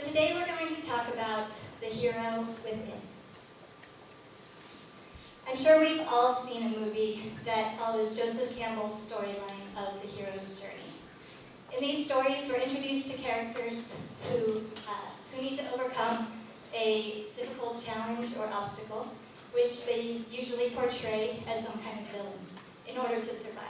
today we're going to talk about the hero within. I'm sure we've all seen a movie that follows Joseph Campbell's storyline of the hero's journey. In these stories, we're introduced to characters who need to overcome a difficult challenge or obstacle, which they usually portray as some kind of villain in order to survive.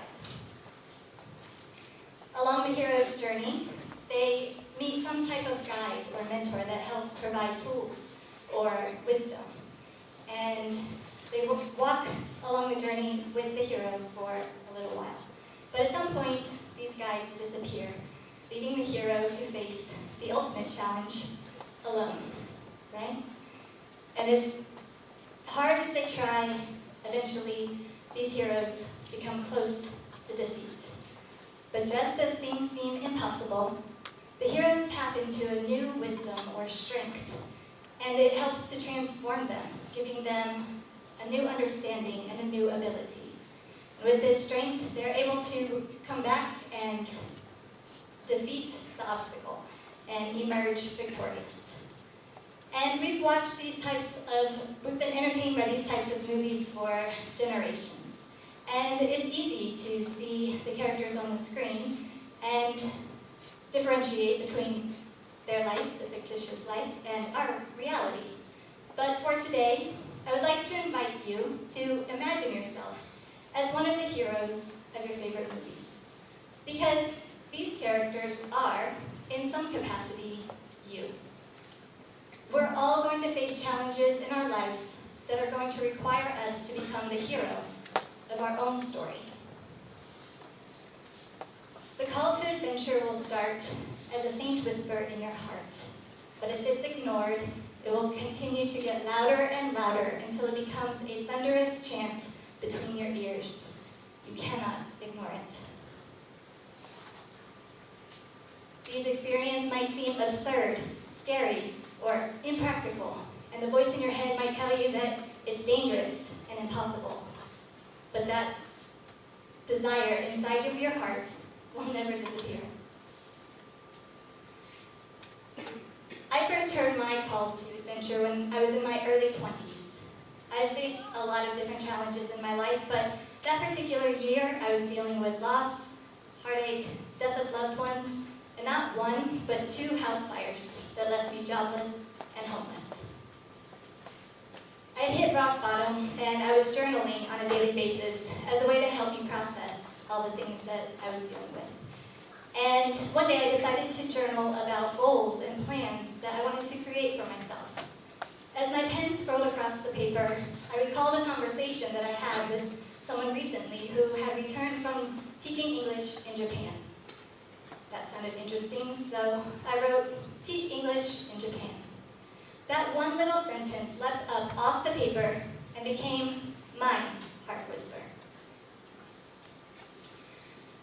Along the hero's journey, they meet some type of guide or mentor that helps provide tools or wisdom. And they walk along the journey with the hero for a little while. But at some point, these guides disappear, leaving the hero to face the ultimate challenge alone, right? And as hard as they try, eventually these heroes become close to defeat. But just as things seem impossible, the heroes tap into a new wisdom or strength, and it helps to transform them, giving them a new understanding and a new ability. And with this strength, they're able to come back and defeat the obstacle and emerge victorious. And we've been entertained by these types of movies for generations. And it's easy to see the characters on the screen and differentiate between their life, the fictitious life, and our reality. But for today, I would like to invite you to imagine yourself as one of the heroes of your favorite movies. Because these characters are, in some capacity, you. We're all going to face challenges in our lives that are going to require us to become the hero of our own story. The call to adventure will start as a faint whisper in your heart, but if it's ignored, it will continue to get louder and louder until it becomes a thunderous chant between your ears. You cannot ignore it. These experiences might seem absurd, scary, or impractical, and the voice in your head might tell you that it's dangerous and impossible. But that desire inside of your heart will never disappear. I first heard my call to adventure when I was in my early 20s. I faced a lot of different challenges in my life, but that particular year I was dealing with loss, heartache, death of loved ones, and not one, but 2 house fires that left me jobless and homeless. I had hit rock bottom, and I was journaling on a daily basis as a way to help me process all the things that I was dealing with. And one day I decided to journal about goals and plans that I wanted to create for myself. As my pen scrolled across the paper, I recalled a conversation that I had with someone recently who had returned from teaching English in Japan. That sounded interesting, so I wrote, "Teach English in Japan." That one little sentence leapt up off the paper and became my heart whisper.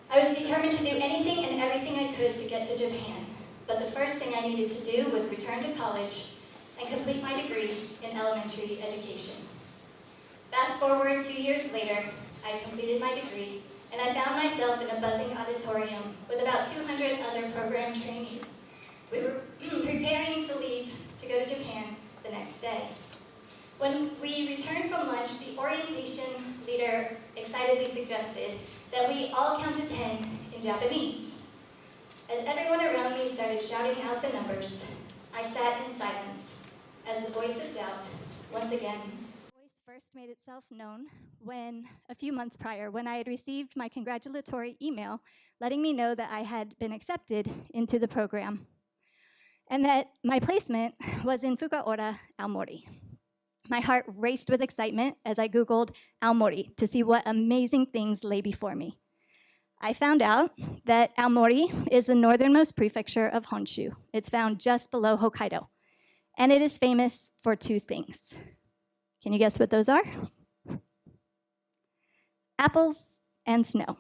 I was determined to do anything and everything I could to get to Japan, but the first thing I needed to do was return to college and complete my degree in elementary education. Fast forward 2 years later, I completed my degree, and I found myself in a buzzing auditorium with about 200 other program trainees. We were preparing to leave to go to Japan the next day. When we returned from lunch, the orientation leader excitedly suggested that we all count to 10 in Japanese. As everyone around me started shouting out the numbers, I sat in silence as the voice of doubt once again. The voice first made itself known when, a few months prior, when I had received my congratulatory email letting me know that I had been accepted into the program and that my placement was in Fukaora, Aomori. My heart raced with excitement as I Googled Aomori to see what amazing things lay before me. I found out that Aomori is the northernmost prefecture of Honshu. It's found just below Hokkaido, and it is famous for 2 things. Can you guess what those are? Apples and snow.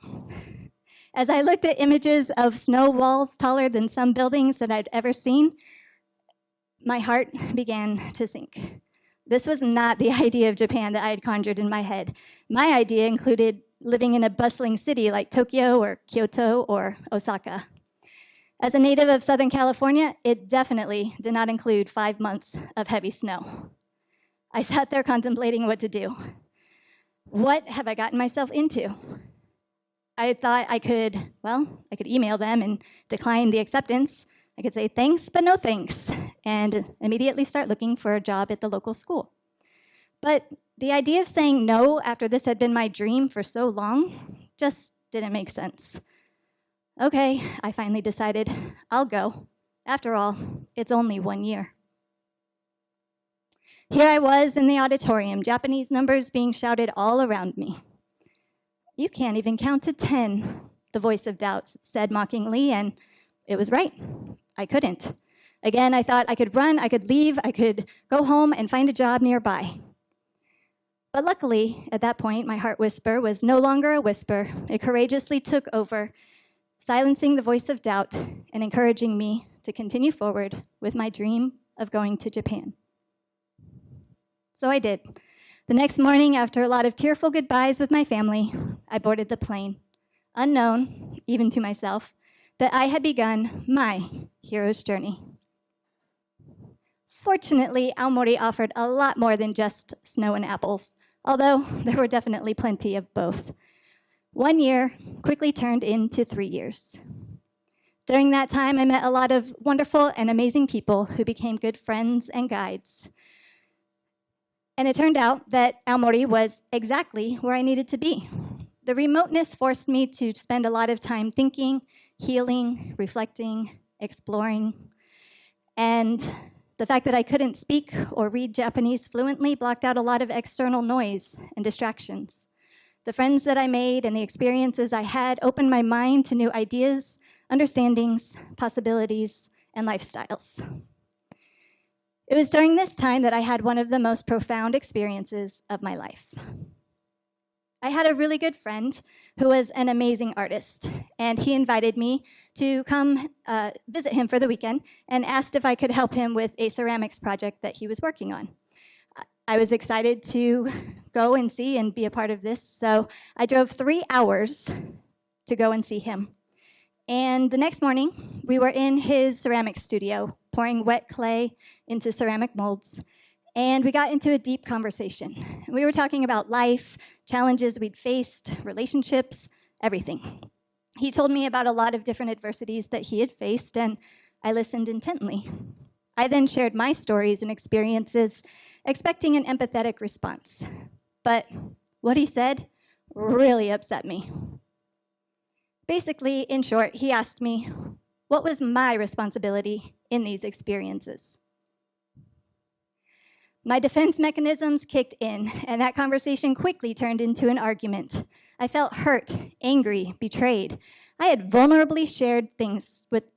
As I looked at images of snow walls taller than some buildings that I'd ever seen, my heart began to sink. This was not the idea of Japan that I had conjured in my head. My idea included living in a bustling city like Tokyo or Kyoto or Osaka. As a native of Southern California, it definitely did not include 5 months of heavy snow. I sat there contemplating what to do. What have I gotten myself into? I thought I could email them and decline the acceptance. I could say thanks, but no thanks, and immediately start looking for a job at the local school. But the idea of saying no after this had been my dream for so long just didn't make sense. Okay, I finally decided I'll go. After all, it's only 1 year. Here I was in the auditorium, Japanese numbers being shouted all around me. You can't even count to 10, the voice of doubt said mockingly, and it was right. I couldn't. Again, I thought I could run, I could leave, I could go home and find a job nearby. But luckily, at that point, my heart whisper was no longer a whisper. It courageously took over, silencing the voice of doubt and encouraging me to continue forward with my dream of going to Japan. So I did. The next morning, after a lot of tearful goodbyes with my family, I boarded the plane, unknown, even to myself, that I had begun my hero's journey. Fortunately, Aomori offered a lot more than just snow and apples, although there were definitely plenty of both. 1 year quickly turned into 3 years. During that time, I met a lot of wonderful and amazing people who became good friends and guides. And it turned out that Aomori was exactly where I needed to be. The remoteness forced me to spend a lot of time thinking, healing, reflecting, exploring. And the fact that I couldn't speak or read Japanese fluently blocked out a lot of external noise and distractions. The friends that I made and the experiences I had opened my mind to new ideas, understandings, possibilities, and lifestyles. It was during this time that I had one of the most profound experiences of my life. I had a really good friend who was an amazing artist, and he invited me to come visit him for the weekend and asked if I could help him with a ceramics project that he was working on. I was excited to go and see and be a part of this, so I drove 3 hours to go and see him. And the next morning, we were in his ceramics studio, pouring wet clay into ceramic molds, and we got into a deep conversation. We were talking about life, challenges we'd faced, relationships, everything. He told me about a lot of different adversities that he had faced, and I listened intently. I then shared my stories and experiences, expecting an empathetic response. But what he said really upset me. Basically, in short, he asked me, what was my responsibility in these experiences? My defense mechanisms kicked in, and that conversation quickly turned into an argument. I felt hurt, angry, betrayed. I had vulnerably shared things with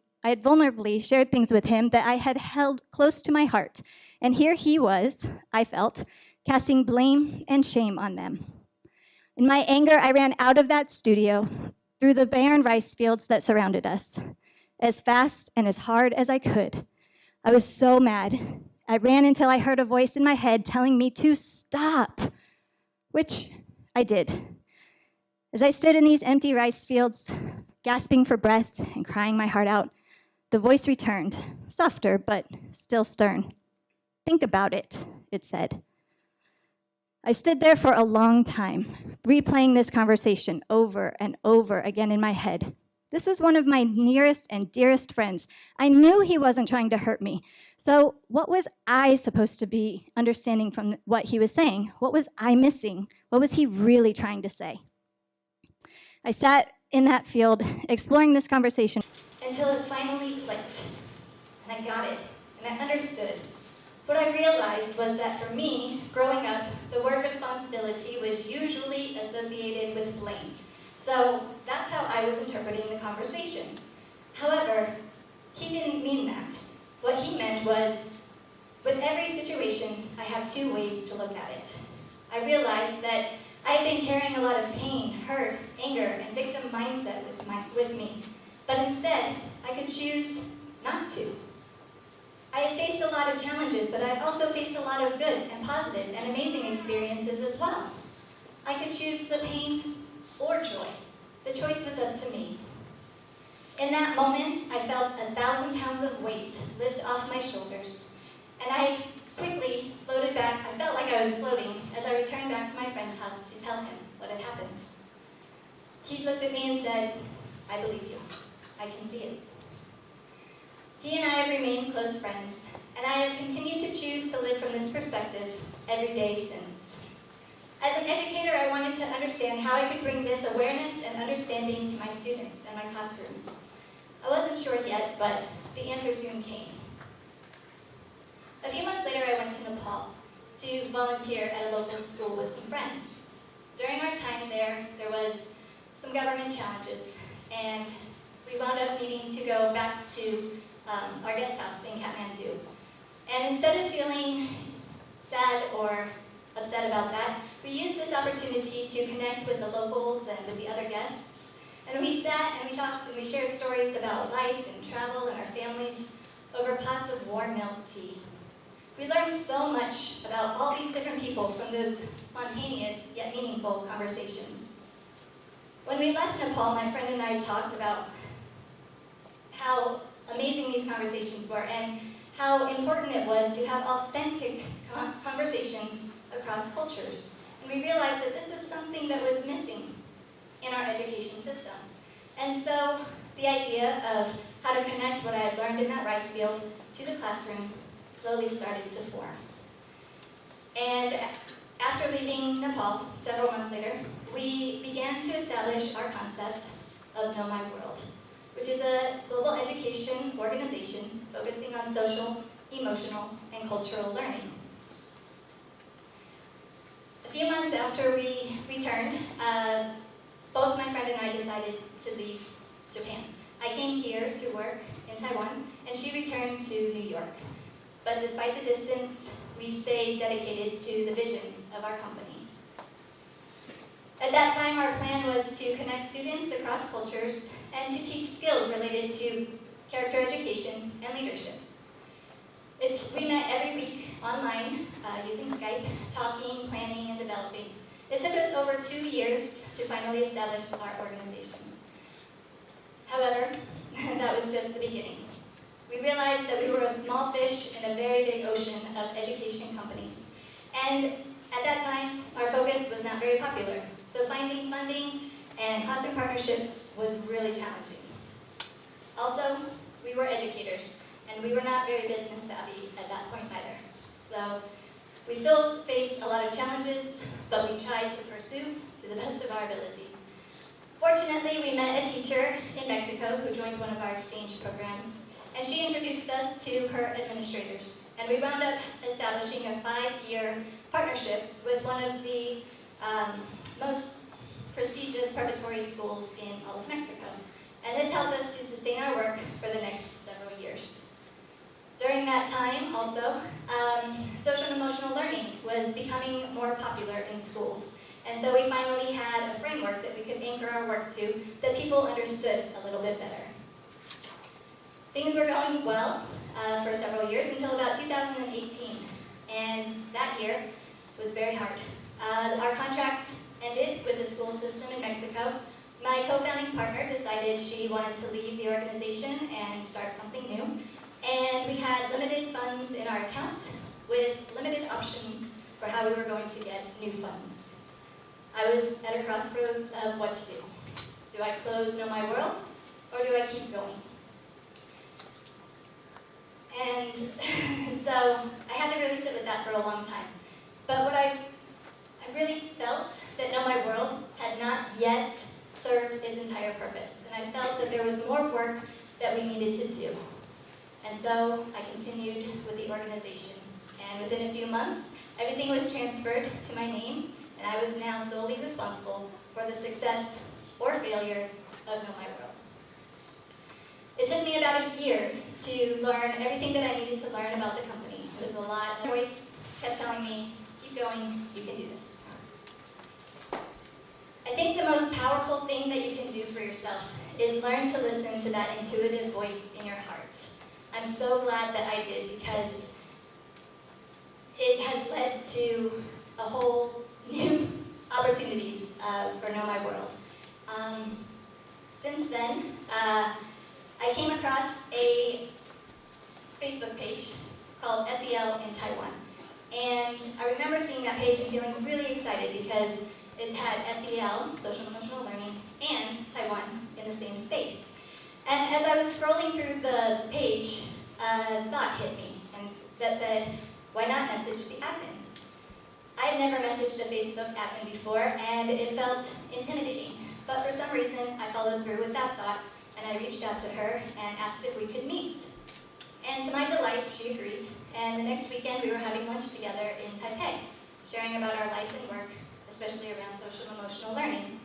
him that I had held close to my heart. And here he was, I felt, casting blame and shame on them. In my anger, I ran out of that studio, through the barren rice fields that surrounded us, as fast and as hard as I could. I was so mad. I ran until I heard a voice in my head telling me to stop, which I did. As I stood in these empty rice fields, gasping for breath and crying my heart out, the voice returned, softer but still stern. Think about it, it said. I stood there for a long time, replaying this conversation over and over again in my head. This was one of my nearest and dearest friends. I knew he wasn't trying to hurt me. So what was I supposed to be understanding from what he was saying? What was I missing? What was he really trying to say? I sat in that field, exploring this conversation, until it finally clicked. And I got it, and I understood. What I realized was that for me, growing up, the word responsibility was usually associated with blame. So that's how I was interpreting the conversation. However, he didn't mean that. What he meant was, with every situation, I have two ways to look at it. I realized that I had been carrying a lot of pain, hurt, anger, and victim mindset with me. But instead, I could choose not to. I had faced a lot of challenges, but I had also faced a lot of good and positive and amazing experiences as well. I could choose the pain or joy. The choice was up to me. In that moment, I felt 1,000 pounds of weight lift off my shoulders, and I quickly floated back. I felt like I was floating as I returned back to my friend's house to tell him what had happened. He looked at me and said, "I believe you. I can see it." He and I have remained close friends, and I have continued to choose to live from this perspective every day since. As an educator, I wanted to understand how I could bring this awareness and understanding to my students and my classroom. I wasn't sure yet, but the answer soon came. A few months later, I went to Nepal to volunteer at a local school with some friends. During our time there was some government challenges, and we wound up needing to go back to our guest house in Kathmandu. And instead of feeling sad or upset about that, we used this opportunity to connect with the locals and with the other guests. And we sat and we talked and we shared stories about life and travel and our families over pots of warm milk tea. We learned so much about all these different people from those spontaneous yet meaningful conversations. When we left Nepal, my friend and I talked about how amazing these conversations were and how important it was to have authentic conversations across cultures. And we realized that this was something that was missing in our education system. And so the idea of how to connect what I had learned in that rice field to the classroom slowly started to form. And after leaving Nepal, several months later, we began to establish our concept of Know My World, which is a global education organization focusing on social, emotional, and cultural learning. A few months after we returned, both my friend and I decided to leave Japan. I came here to work in Taiwan, and she returned to New York. But despite the distance, we stayed dedicated to the vision of our company. At that time, our plan was to connect students across cultures and to teach skills related to character education and leadership. We met every week online using Skype, talking, planning, and developing. It took us over 2 years to finally establish our organization. However, that was just the beginning. We realized that we were a small fish in a very big ocean of education companies. And at that time, our focus was not very popular. So finding funding and classroom partnerships was really challenging. Also, we were educators, and we were not very business savvy at that point either. So we still faced a lot of challenges, but we tried to pursue to the best of our ability. Fortunately, we met a teacher in Mexico who joined one of our exchange programs, and she introduced us to her administrators. And we wound up establishing a 5-year partnership with one of the most prestigious preparatory schools in all of Mexico. And this helped us to sustain our work for the next several years. During that time, also, social and emotional learning was becoming more popular in schools. And so we finally had a framework that we could anchor our work to that people understood a little bit better. Things were going well for several years until about 2018. And that year was very hard. Our contract ended with the school system in Mexico. My co-founding partner decided she wanted to leave the organization and start something new. And we had limited funds in our account with limited options for how we were going to get new funds. I was at a crossroads of what to do. Do I close Know My World, or do I keep going? And so I had to really sit with that for a long time. But what I really felt that Know My World had not yet served its entire purpose. And I felt that there was more work that we needed to do. And so I continued with the organization. And within a few months, everything was transferred to my name, and I was now solely responsible for the success or failure of Know My World. It took me about a year to learn everything that I needed to learn about the company. With a lot of voice kept telling me, keep going, you can do this. I think the most powerful thing that you can do for yourself is learn to listen to that intuitive voice in your heart. I'm so glad that I did, because it has led to a whole new opportunities for Know My World. Since then, I came across a Facebook page called SEL in Taiwan. And I remember seeing that page and feeling really excited because it had SEL, social emotional learning, and Taiwan in the same space. And as I was scrolling through the page, a thought hit me and that said, why not message the admin? I had never messaged a Facebook admin before, and it felt intimidating. But for some reason, I followed through with that thought, and I reached out to her and asked if we could meet. And to my delight, she agreed, and the next weekend we were having lunch together in Taipei, sharing about our life and work, especially around social and emotional learning.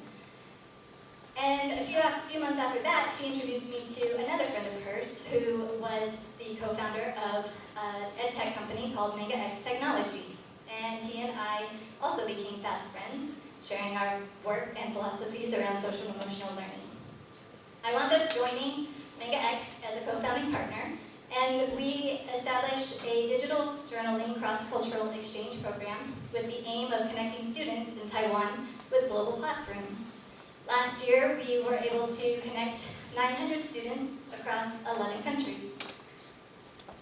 And a few months after that, she introduced me to another friend of hers who was the co-founder of an ed tech company called TEDxYouth Technology. And he and I also became fast friends, sharing our work and philosophies around social and emotional learning. I wound up joining TEDxYouth as a co-founding partner, and we established a digital journaling cross-cultural exchange program with the aim of connecting students in Taiwan with global classrooms. Last year, we were able to connect 900 students across 11 countries.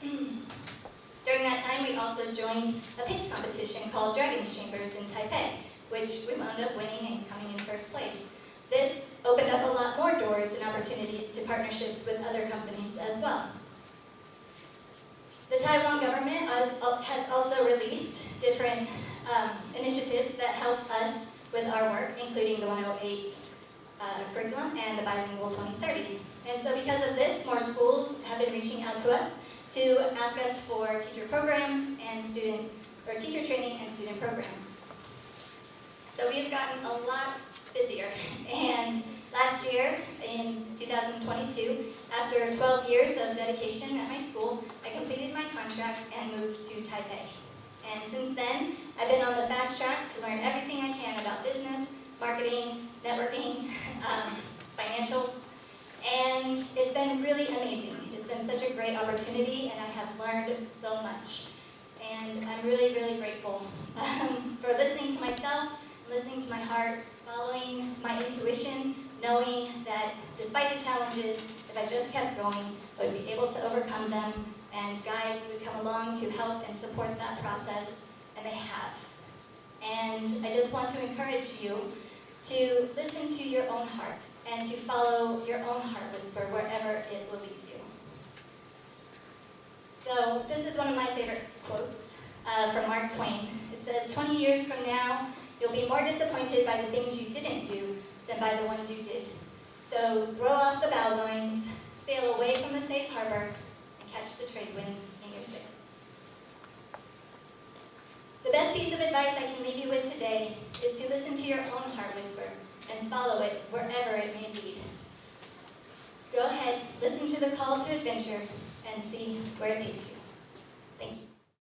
During that time, we also joined a pitch competition called Dragon's Chambers in Taipei, which we wound up winning and coming in first place. This opened up a lot more doors and opportunities to partnerships with other companies as well. The Taiwan government has also released different initiatives that help us with our work, including the 108 curriculum and the Bilingual 2030. And so because of this, more schools have been reaching out to us to ask us for teacher programs and teacher training and student programs. So we've gotten a lot busier. And last year, in 2022, after 12 years of dedication at my school, I completed my contract and moved to Taipei. And since then, I've been on the fast track to learn everything I can about business, marketing, networking, financials, and it's been really amazing. It's been such a great opportunity, and I have learned so much. And I'm really, really grateful for listening to myself, listening to my heart, following my intuition, knowing that despite the challenges, if I just kept going, I would be able to overcome them, and guides would come along to help and support that process, and they have. And I just want to encourage you to listen to your own heart and to follow your own heart whisper wherever it will lead you. So this is one of my favorite quotes from Mark Twain. It says, 20 years from now, you'll be more disappointed by the things you didn't do than by the ones you did. So throw off the bow lines, sail away from the safe harbor, and catch the trade winds in your sails. The best piece of advice I can leave you with today is to listen to your own heart whisper and follow it wherever it may lead. Go ahead, listen to the call to adventure, and see where it takes you.